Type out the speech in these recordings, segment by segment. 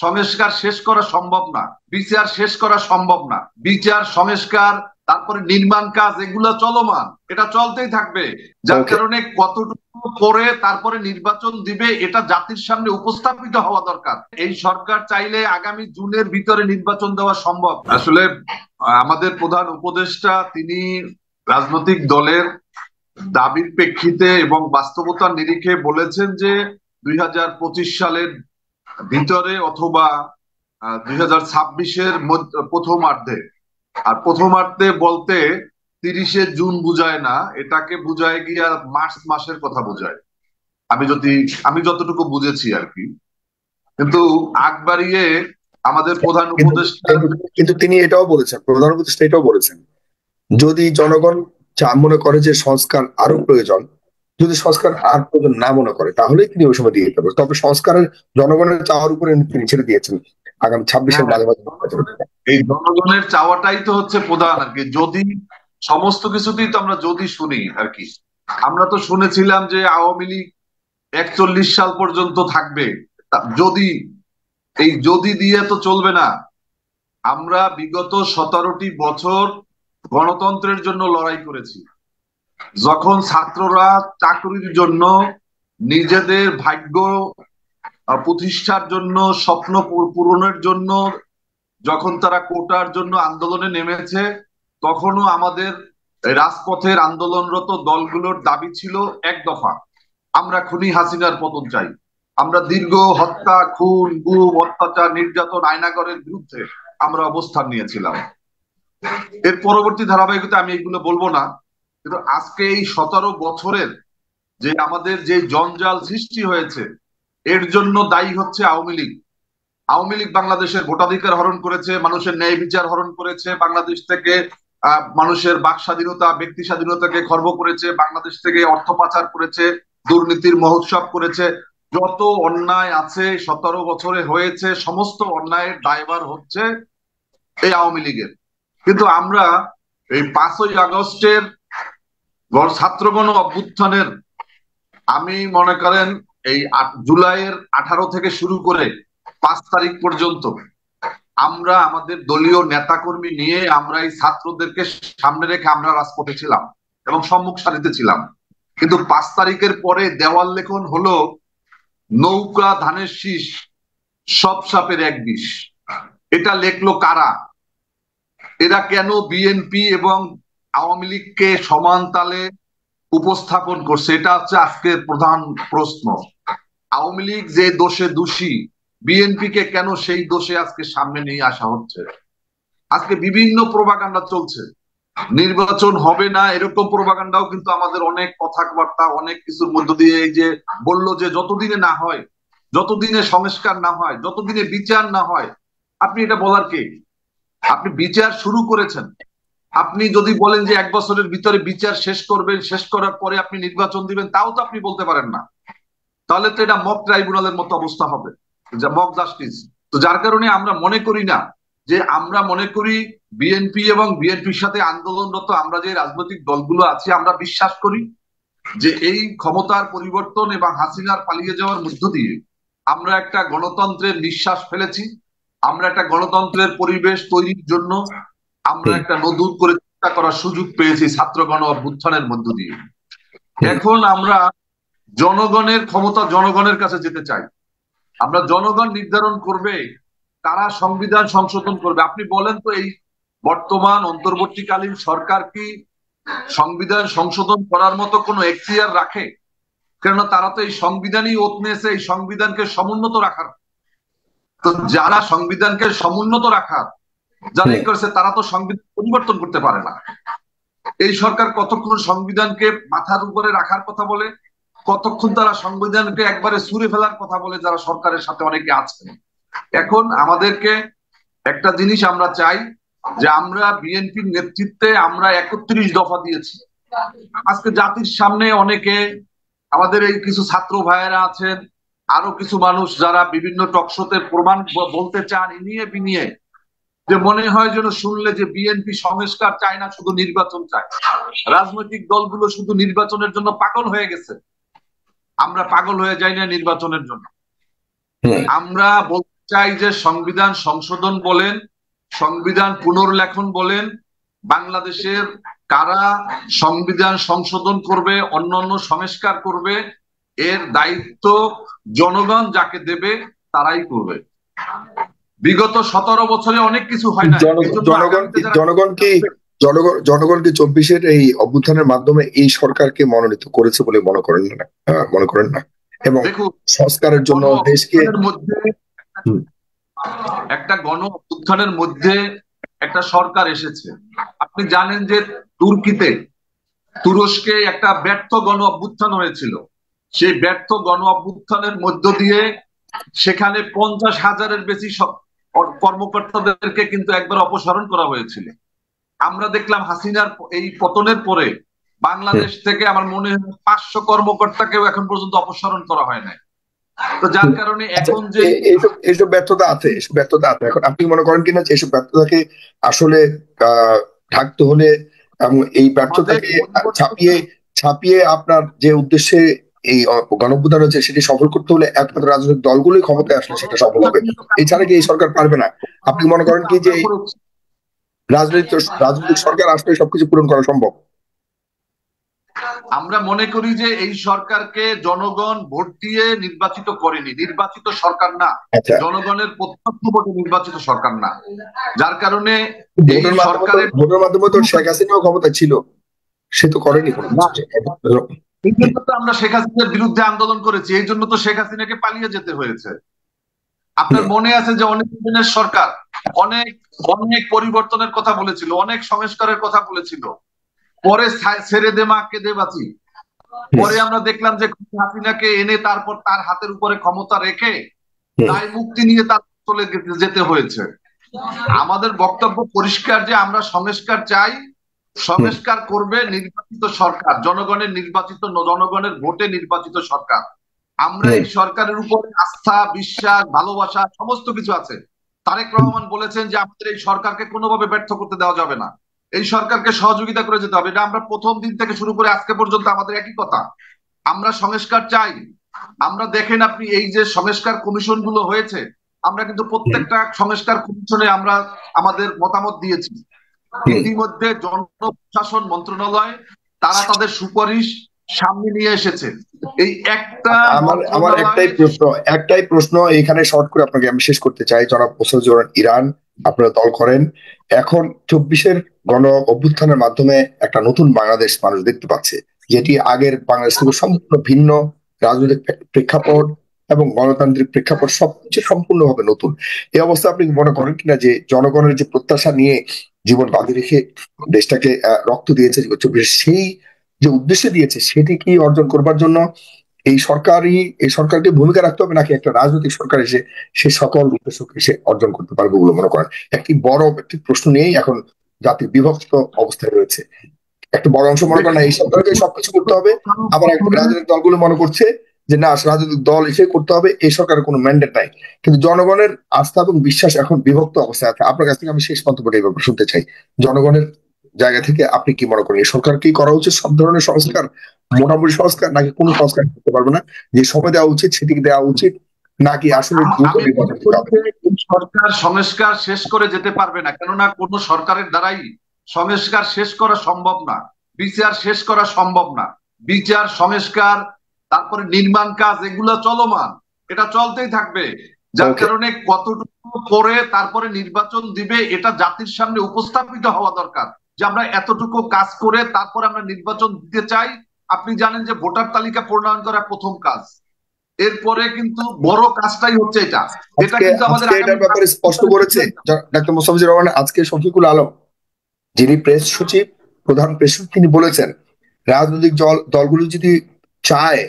সংস্কার শেষ করা সম্ভব না, বিচার শেষ করা সম্ভব না। বিচার, সংস্কার, তারপরে নির্মাণ কাজ, এগুলো চলমান, এটা চলতেই থাকবে। যার কারণে কতটুকু পরে তারপরে নির্বাচন দিবে এটা জাতির সামনে উপস্থাপিত হওয়া দরকার। এই সরকার চাইলে আগামী জুনের ভিতরে নির্বাচন দেওয়া সম্ভব। আসলে আমাদের প্রধান উপদেষ্টা তিনি রাজনৈতিক দলের দাবির প্রেক্ষিতে এবং বাস্তবতার নিরিখে বলেছেন যে 2025 সালের ভিতরে অথবা 2026-এর প্রথমার্ধে। আর প্রথমার্ধে বলতে 30শে জুন বুঝায় না, এটাকে বুঝায় গিয়া মার্চ মাসের কথা বোঝায়, আমি যতটুকু বুঝেছি আর কি। কিন্তু আগ বাড়িয়ে আমাদের প্রধান উপদেষ্টা কিন্তু তিনি এটাও বলেছেন, প্রধান উপদেষ্টা এটাও বলেছেন, যদি জনগণ মনে করে যে সংস্কার আরো প্রয়োজন, যদি সংস্কার আর প্রয়োজন না মনে করে তাহলে তিনি ওই সময় দিয়ে দিতে পারবেন। তবে সংস্কারের জনগণের চাওয়ার উপরে তিনি ছেড়ে দিয়েছেন আগামী 26-এর মাঝামাঝি। এই জনগণের চাওয়াটাই তো হচ্ছে প্রধান আর কি। যদি সমস্ত কিছুতেই তো আমরা যদি শুনি আর কি। আমরা তো শুনেছিলাম যে আওয়ামী লীগ 41 সাল পর্যন্ত থাকবে। যদি, এই যদি দিয়ে তো চলবে না। আমরা বিগত 17টি বছর গণতন্ত্রের জন্য লড়াই করেছি। যখন ছাত্ররা চাকরির জন্য, নিজেদের ভাগ্য প্রতিষ্ঠার জন্য, স্বপ্ন পূরণের জন্য যখন তারা কোটার জন্য আন্দোলনে নেমেছে, তখনও আমাদের রাজপথের আন্দোলনরত দলগুলোর দাবি ছিল এক দফা, আমরা খুনি হাসিনার পতন চাই। আমরা দীর্ঘ হত্যা, খুন, গুম, অত্যাচার, নির্যাতন, আয়নাগরের বিরুদ্ধে আমরা অবস্থান নিয়েছিলাম। এর পরবর্তী ধারাবাহিকতা আমি এগুলো বলবো না, কিন্তু আজকে এই 17 বছরের যে আমাদের যে জঞ্জাল সৃষ্টি হয়েছে, এর জন্য দায়ী হচ্ছে আওয়ামী লীগ। আওয়ামী লীগ বাংলাদেশের ভোটাধিকার হরণ করেছে, মানুষের ন্যায় বিচার হরণ করেছে, বাংলাদেশ থেকে মানুষের বাক স্বাধীনতা, ব্যক্তি স্বাধীনতাকে খর্ব করেছে, বাংলাদেশ থেকে অর্থ পাচার করেছে, দুর্নীতির মহোৎসব করেছে। যত অন্যায় আছে 17 বছরে হয়েছে, সমস্ত অন্যায়ের দায়ভার হচ্ছে এই আওয়ামী লীগের। কিন্তু আমরা এই 5ই আগস্টের ছাত্রগণ অভ্যুত্থানের, আমি মনে করেন এই জুলাইয়ের 18 থেকে শুরু করে 5 তারিখ পর্যন্ত আমরা আমাদের দলীয় নেতাকর্মী নিয়ে আমরা এই ছাত্রদেরকে সামনে রেখে আমরা রাজপথে ছিলাম এবং সম্মুখ সারিতে ছিলাম। কিন্তু 5 তারিখের পরে দেওয়াল লেখন হলো নৌকা ধানের শীষ, সব সাপের এক বিষ। এটা লেখলো কারা? এরা কেন বিএনপি এবং আওয়ামী লীগকে সমান তালে উপস্থাপন করছে? এটা হচ্ছে আজকের প্রধান প্রশ্ন। আওয়ামী লীগ যে দোষে দোষী, বিএনপি কে কেন সেই দোষে আজকে সামনে নিয়ে আসা হচ্ছে? আজকে বিভিন্ন প্রোপাগান্ডা চলছে, নির্বাচন হবে না এরকম প্রোপাগান্ডাও কিন্তু আমাদের অনেক কথাবার্তা, অনেক কিছুর মধ্য দিয়ে এই যে বললো যে যতদিনে না হয়, যতদিনে সংস্কার না হয়, যতদিনে বিচার না হয়। আপনি এটা বলার কে? আপনি বিচার শুরু করেছেন, আপনি যদি বলেন যে 1 বছরের ভিতরে বিচার শেষ করবেন, শেষ করার পরে আপনি নির্বাচন দিবেন, তাও তো আপনি বলতে পারেন না। তাহলে তো এটা মক ট্রাইব্যুনালের মতো অবস্থা হবে, মক জাস্টিস। তো যার কারণে আমরা মনে করি না, যে আমরা মনে করি বিএনপি এবং বিএনপির সাথে আন্দোলনরত আমরা যে রাজনৈতিক দলগুলো আছি, আমরা বিশ্বাস করি যে এই ক্ষমতার পরিবর্তন এবং হাসিনার পালিয়ে যাওয়ার মধ্য দিয়ে আমরা একটা গণতন্ত্রের নিঃশ্বাস ফেলেছি। আমরা একটা গণতন্ত্রের পরিবেশ তৈরির জন্য আমরা একটা নতুন করে চিন্তা করার সুযোগ পেয়েছি ছাত্র গণ অভ্যুত্থানের মধ্য দিয়ে। এখন আমরা জনগণের ক্ষমতা জনগণের কাছে যেতে চাই। আমরা জনগণ নির্ধারণ করবে তারা সংবিধান সংশোধন করবে। আপনি বলেন তো, এই বর্তমান অন্তর্বর্তীকালীন সরকার কি সংবিধান সংশোধন করার মতো কোনো এখতিয়ার রাখে? কেননা তারা তো এই সংবিধানই ওত নিয়েছে এই সংবিধানকে সমুন্নত রাখার। তো যারা সংবিধানকে সমুন্নত রাখার যারা করছে, তারা তো সংবিধান পরিবর্তন করতে পারে না। এই সরকার কতক্ষণ সংবিধানকে মাথার উপরে রাখার কথা বলে, কতক্ষণ তারা সংবিধানকে একবারে ছুঁড়ে ফেলার কথা বলে, যারা সরকারের সাথে অনেকে আছেন। এখন আমাদেরকে একটা জিনিস আমরা চাই, যে আমরা বিএনপির নেতৃত্বে আমরা 31 দফা দিয়েছি। আজকে জাতির সামনে অনেকে, আমাদের এই কিছু ছাত্র ভাইয়েরা আছেন, আরো কিছু মানুষ যারা বিভিন্ন টকশোতে প্রমাণ বলতে চান ইনিয়ে বিনিয়ে, যে মনে হয় যেন শুনলে যে বিএনপি সংস্কার চায় না, শুধু নির্বাচন চায়। রাজনৈতিক দলগুলো শুধু নির্বাচনের জন্য পাগল হয়ে গেছে। আমরা পাগল হয়ে যাই না নির্বাচনের জন্য। আমরা বলতে চাই যে সংবিধান সংশোধন বলেন, সংবিধান পুনর্লেখন বলেন, বাংলাদেশের কারা সংবিধান সংশোধন করবে, অন্যান্য সংস্কার করবে, এর দায়িত্ব জনগণ যাকে দেবে তারাই করবে। বিগত 17 বছরে অনেক কিছু হয় না, এই জন্য জনগণ আগামীতে যারা জনগণ কি জনগণ কি 24-এর এই অভ্যুত্থানের মাধ্যমে এই সরকারকে মনোনীত করেছে বলে মনে করেন না? মনে করেন না? এবং দেখুন, সংস্কারের জন্য গণ দেশকে অভ্যুত্থানের মধ্যে একটা গণ অভ্যুত্থানের মধ্যে একটা সরকার এসেছে। আপনি জানেন যে তুরস্কে একটা ব্যর্থ গণ অভ্যুত্থান হয়েছিল। সেই ব্যর্থ গণ অভ্যুত্থানের মধ্য দিয়ে সেখানে 50,000-এর বেশি কর্মকর্তাদেরকে কিন্তু একবার অপসারণ করা হয়েছিল। আমরা দেখলাম হাসিনার এই পতনের পরে বাংলাদেশ থেকে আমার মনে হয় 500 কর্মকর্তাকেও এখন পর্যন্ত অপসারণ করা হয় নাই। তো যার কারণে আচ্ছা, এখন যে এইসব ব্যর্থতা আছে, এসব ব্যর্থতা আছে। এখন আপনি মনে করেন কিনা যে এইসব ব্যর্থতাকে আসলে ঢাকতে হলে এবং এই আমাদের ব্যর্থতাকে ছাপিয়ে ছাপিয়ে আপনার যে উদ্দেশ্যে এই গণঅভ্যুত্থান হচ্ছে সেটি সফল করতে হলে একমাত্র রাজনৈতিক দলগুলোই ক্ষমতায় আসলে সেটা সফল হবে, এছাড়া কি এই সরকার পারবে না? আপনি মনে করেন কি যে রাজনৈতিক রাজনৈতিক সরকার আসলে সবকিছু পূরণ করা সম্ভব? আমরা মনে করি যে এই সরকারকে জনগণ ভোট দিয়ে নির্বাচিত করেনি, নির্বাচিত সরকার না, আচ্ছা, জনগণের প্রত্যক্ষ ভোটে নির্বাচিত সরকার না। যার কারণে এই ভোটের সরকারের মাধ্যমে তো শেখ হাসিনাও ক্ষমতা ছিল, সে তো করেনি কোনো না, কিছু। এই জন্য তো আমরা শেখ হাসিনার বিরুদ্ধে আন্দোলন করেছি, এই জন্য তো শেখ হাসিনাকে পালিয়ে যেতে হয়েছে। আপনার মনে আছে যে অনেক দিনের সরকার অনেক অনেক পরিবর্তনের কথা বলেছিল, অনেক সংস্কারের কথা বলেছিল, পরে ছেড়ে দে মা কেঁদে বাঁচি। পরে আমরা দেখলাম যে হাসিনাকে এনে তারপর তার হাতের উপরে ক্ষমতা রেখে দায় মুক্তি নিয়ে তার চলে যেতে হয়েছে। আমাদের বক্তব্য পরিষ্কার যে আমরা সংস্কার চাই, সংস্কার করবে নির্বাচিত সরকার, জনগণের নির্বাচিত, জনগণের ভোটে নির্বাচিত সরকার। আমরা এই সরকারের উপর আস্থা, বিশ্বাস, ভালোবাসা সমস্ত কিছু আছে। তারেক রহমান বলেছেন যে আমাদের এই সরকারকে কোনোভাবে ব্যর্থ করতে দেওয়া যাবে না, এই সরকারকে সহযোগিতা করে যেতে হবে। এটা আমরা প্রথম দিন থেকে শুরু করে আজকে পর্যন্ত আমাদের একই কথা, আমরা সংস্কার চাই। আমরা দেখেন আপনি এই যে সংস্কার কমিশন গুলো হয়েছে, আমরা কিন্তু প্রত্যেকটা সংস্কার কমিশনে আমরা আমাদের মতামত দিয়েছি। ইতিমধ্যে জনপ্রশাসন মন্ত্রণালয় তারা তাদের সুপারিশ সামনে নিয়ে এসেছে। এই একটা আমার একটাই প্রশ্ন এখানে শর্ট করে আপনাকে আমি শেষ করতে চাই। জনাব মোস্তাফিজুর ইরান, আপনারা দল করেন, এখন 24-এর গণ অভ্যুত্থানের মাধ্যমে একটা নতুন বাংলাদেশ মানুষ দেখতে পাচ্ছে, যেটি আগের বাংলাদেশ থেকে সম্পূর্ণ ভিন্ন। রাজনৈতিক প্রেক্ষাপট এবং গণতান্ত্রিক প্রেক্ষাপট সবকিছু সম্পূর্ণভাবে নতুন। এই অবস্থা আপনি মনে করেন কিনা যে জনগণের যে প্রত্যাশা নিয়ে জীবন বাজি রেখে দেশটাকে রক্ত দিয়েছে 24, সেই যে উদ্দেশ্যে দিয়েছে সেটি কি অর্জন করবার জন্য এই সরকারকে ভূমিকা রাখতে হবে, নাকি একটা রাজনৈতিক সরকার এসে সে সকল উদ্দেশ্যকে সে অর্জন করতে পারবে বলে মনে করেন? একটি প্রশ্ন নিয়েই এখন জাতি বিভক্ত অবস্থায় রয়েছে। একটা বড় অংশ মনে করেন না এই সরকারকে সবকিছু করতে হবে, আবার একটা রাজনৈতিক দলগুলো মনে করছে যে না, রাজনৈতিক দল এসে করতে হবে, এই সরকারের কোনো ম্যান্ডেট নাই। কিন্তু জনগণের আস্থা এবং বিশ্বাস এখন বিভক্ত অবস্থায় আছে। আপনার কাছ থেকে আমি শেষ মন্তব্যটা এই ব্যাপারে শুনতে চাই। জনগণের জায়গা থেকে আপনি কি মনে করেন এই সরকার কি করা উচিত সব ধরনের সংস্কার, মোটামুটি সংস্কার, নাকি কোনো সংস্কার করতে পারবে না, যে সময় দেওয়া উচিত সেটিকে দেওয়া উচিত, নাকি আসলে দ্রুত আমি নির্বাচন মনে দিতে করি হবে? যে এই সরকার সংস্কার শেষ করে যেতে পারবে না, কেননা কোন সরকারের দ্বারাই সংস্কার শেষ করা সম্ভব না, বিচার শেষ করা সম্ভব না। বিচার, সংস্কার, তারপরে নির্মাণ কাজ, এগুলো চলমান, এটা চলতেই থাকবে। যার ওকে, কারণে কতটুকু করে তারপরে নির্বাচন দিবে এটা জাতির সামনে উপস্থাপিত হওয়া দরকার, যে আমরা এতটুকু কাজ করে তারপরে আমরা নির্বাচন দিতে চাই। আপনি জানেন যে ভোটার তালিকা প্রণয়ন করা প্রথম কাজ, এরপরে কিন্তু বড় কাজটাই হচ্ছে এটা। এটা আজকে কিন্তু আমাদের আজকে আগামী এটার ব্যাপারে স্পষ্ট করেছে ডাক্তার মোস্তাফিজুর রহমান। আজকে শফিকুল আলম, যিনি প্রেস সচিব, প্রধান প্রেস সচিব, তিনি বলেছেন রাজনৈতিক দলগুলো যদি চায়,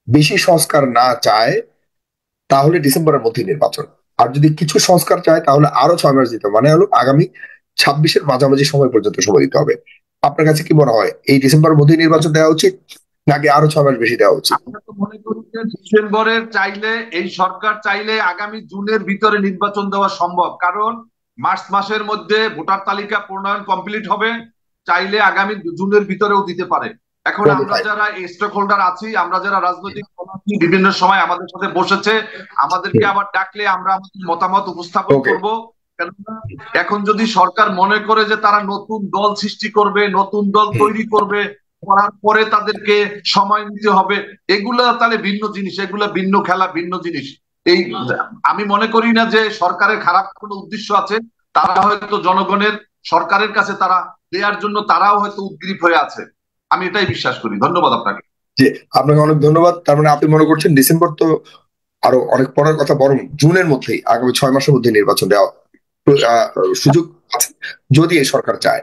বেশি সংস্কার না চায়, তাহলে ডিসেম্বরের মধ্যে নির্বাচন। আর যদি কিছু সংস্কার চায় তাহলে আরো 6 মাস দিতে হবে। মানে হলো আগামী 26-এর মাঝামাঝি সময় পর্যন্ত সময় দিতে হবে। আপনার কাছে কি মনে হয় এই ডিসেম্বরের মধ্যে নির্বাচন দেওয়া উচিত, নাকি আরো 6 মাস বেশি দেওয়া উচিত? আমরা তো মনে করি যে ডিসেম্বরের চাইলে, এই সরকার চাইলে আগামী জুনের ভিতরে নির্বাচন দেওয়া সম্ভব, কারণ মার্চ মাসের মধ্যে ভোটার তালিকা প্রণয়ন কমপ্লিট হবে, চাইলে আগামী জুনের ভিতরেও দিতে পারে। এখন আমরা যারা স্টেক হোল্ডার আছি, আমরা যারা রাজনৈতিক দল আছি, বিভিন্ন সময় আমাদের সাথে বসেছে, আমাদেরকে আবার ডাকলে আমরা আমাদের মতামত উপস্থাপন করব। কেননা এখন যদি সরকার মনে করে যে তারা নতুন দল সৃষ্টি করবে, নতুন দল তৈরি করবে, করার পরে তাদেরকে সময় নিতে হবে, এগুলা তাহলে ভিন্ন জিনিস, এগুলা ভিন্ন খেলা, ভিন্ন জিনিস। এই আমি মনে করি না যে সরকারের খারাপ কোনো উদ্দেশ্য আছে। তারা হয়তো জনগণের সরকারের কাছে তারা দেওয়ার জন্য তারাও হয়তো উদ্গ্রীব হয়ে আছে। আমি এটাই বিশ্বাস করি। ধন্যবাদ আপনাকে। জি, আপনাকে অনেক ধন্যবাদ। তার মানে আপনি মনে করছেন ডিসেম্বর তো আরো অনেক পরের কথা, বরং জুনের মধ্যেই, আগামী 6 মাসের মধ্যে নির্বাচন দেওয়া সুযোগ আছে যদি এই সরকার চায়।